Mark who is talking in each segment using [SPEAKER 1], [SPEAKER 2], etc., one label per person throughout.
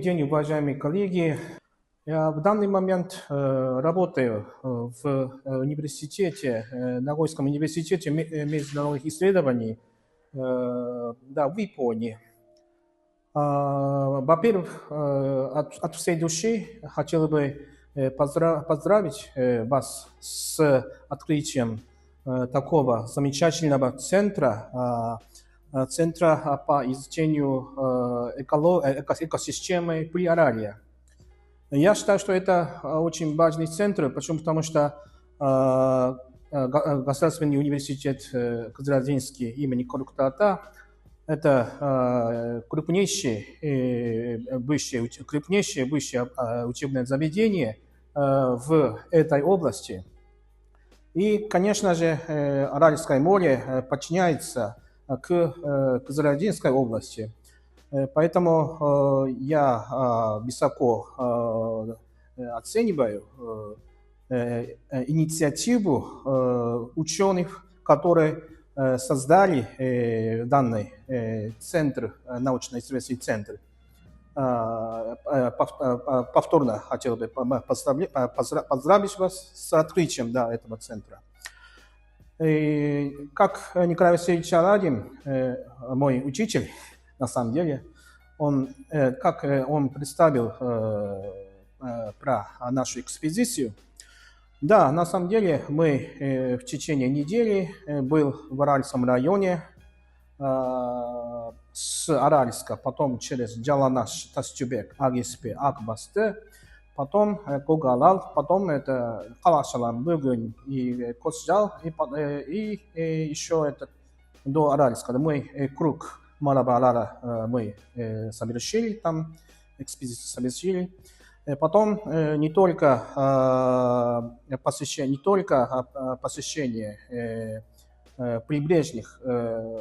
[SPEAKER 1] день, уважаемые коллеги. Я в данный момент работаю в университете, Нагойском университете международных исследований, да, в Японии. Во-первых, от всей души хотел бы поздравить вас с открытием такого замечательного центра по изучению экосистемы Приоралия. Я считаю, что это очень важный центр, почему? Потому что Государственный университет Кызылординский имени Коркута – это крупнейшее высшее учебное заведение в этой области. И, конечно же, Аральское море подчиняется к Кызылординской области. Поэтому я высоко оцениваю инициативу ученых, которые создали данный центр, научно-исследовательский центр. Повторно хотел бы поздравить вас с открытием этого центра. И как Николай Васильевич Аладин, мой учитель, на самом деле, как он представил про нашу экспедицию. Да, на самом деле мы в течение недели был в Аральском районе с Аральска, потом через Джаланаш, Тастюбек, Агиспе, Акбасты, потом Когалал, потом это Калашалам, Быгын и Косжал, и еще это до Аральска. Мы круг Марабалара мы совершили там, экспедицию совершили. Потом не только посещение прибрежных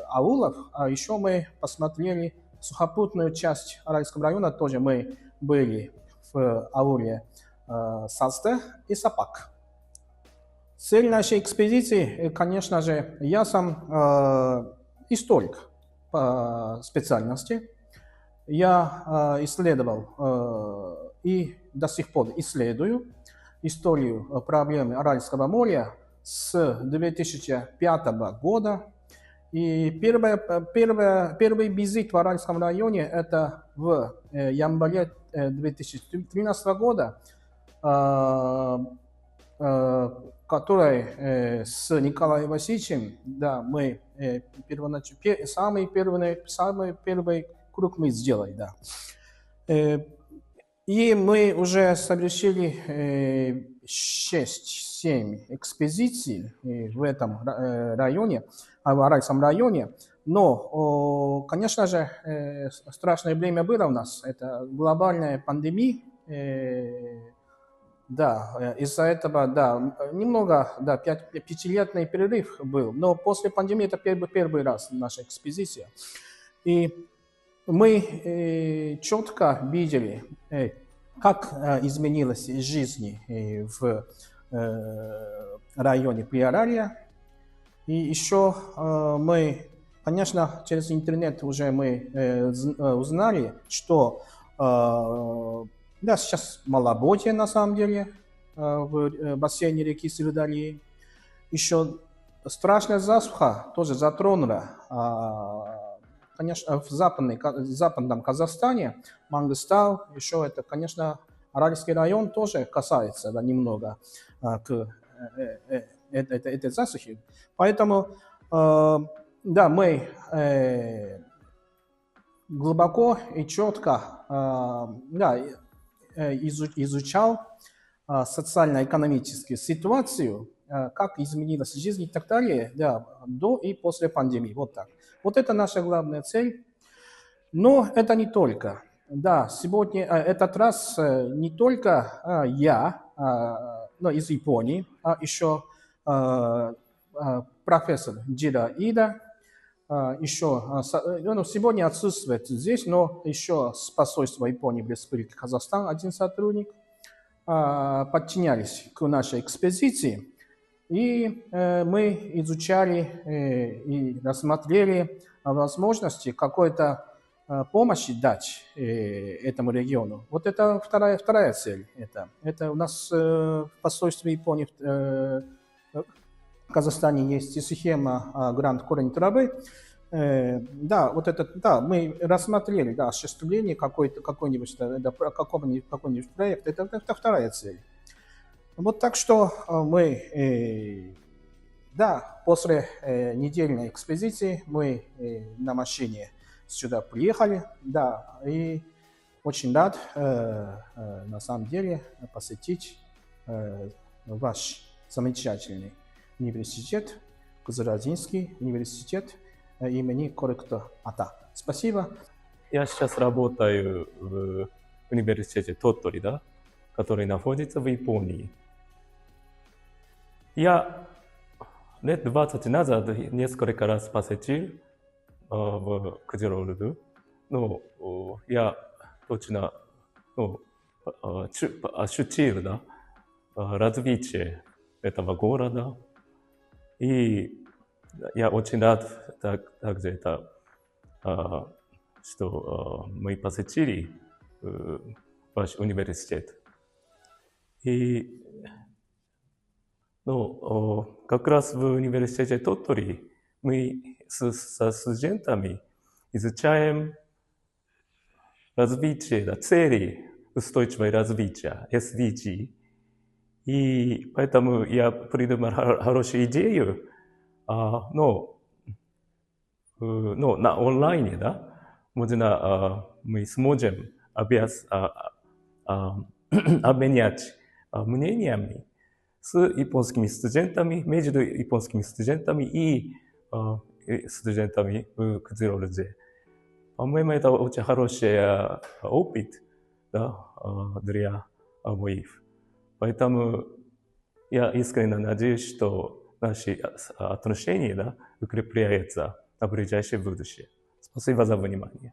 [SPEAKER 1] аулов, а еще мы посмотрели сухопутную часть Аральского района, тоже мы были в ауле Састе и Сапак. Цель нашей экспедиции, конечно же, я сам историк по специальности. Я исследовал и до сих пор исследую историю проблемы Аральского моря с 2005 года. И первый визит в Аральском районе это в январе 2013 года, который с Николаем Васильевичем, да, мы самый первый круг мы сделали, да. И мы уже совершили 6-7 экспедиций в этом районе, в Аральском районе. Но, конечно же, страшное время было у нас. Это глобальная пандемия. Да, из-за этого, да, немного, да, пятилетний перерыв был. Но после пандемии это первый раз наша экспедиция. И мы четко видели, как изменилась жизнь в районе Приоралия. И еще мы, конечно, через интернет уже мы узнали, что да, сейчас маловодье на самом деле в бассейне реки Сырдарьи. Еще страшная засуха тоже затронула. Конечно, в западном Казахстане, Мангыстау, еще это, конечно, Аральский район тоже касается, да, немного к этой засухи. Поэтому, да, мы глубоко и четко да, изучал социально-экономическую ситуацию, как изменилась жизнь и так далее, да, до и после пандемии. Вот так. Вот это наша главная цель. Но это не только. Да, сегодня, этот раз не только я, но из Японии, а еще профессор Джида Ида, еще, ну, сегодня отсутствует здесь, но еще с посольства Японии в Республике Казахстан один сотрудник подчинялись к нашей экспедиции. И мы изучали и рассмотрели возможности какой-то помощи дать этому региону. Вот это вторая цель. Это у нас в посольстве Японии в Казахстане есть схема грант «Корень травы». Да, вот это, да, мы рассмотрели, да, осуществление какого-нибудь проекта. Это вторая цель. Вот так что мы, да, после недельной экспедиции мы на машине сюда приехали, да, и очень рад, на самом деле, посетить ваш замечательный университет, Кызылординский университет имени Коректо Ата. Спасибо.
[SPEAKER 2] Я сейчас работаю в университете Тоттори, да, который находится в Японии. Я лет 20 назад несколько раз посетил в Кызылорду. Ну, я точно ощутил, да, развитие этого города. И я очень рад также это, что мы посетили ваш университет. И как раз в университете Тоттори мы со студентами изучаем развитие, цели устойчивого развития, SDG. И поэтому я придумал хорошую идею, на онлайне, да, мы сможем обменять мнениями с японскими студентами, между японскими студентами и студентами в Кызылорде. По-моему, это очень хороший опыт, да, для обоих. Поэтому я искренне надеюсь, что наши отношения, да, укрепляются на ближайшее будущее. Спасибо за внимание.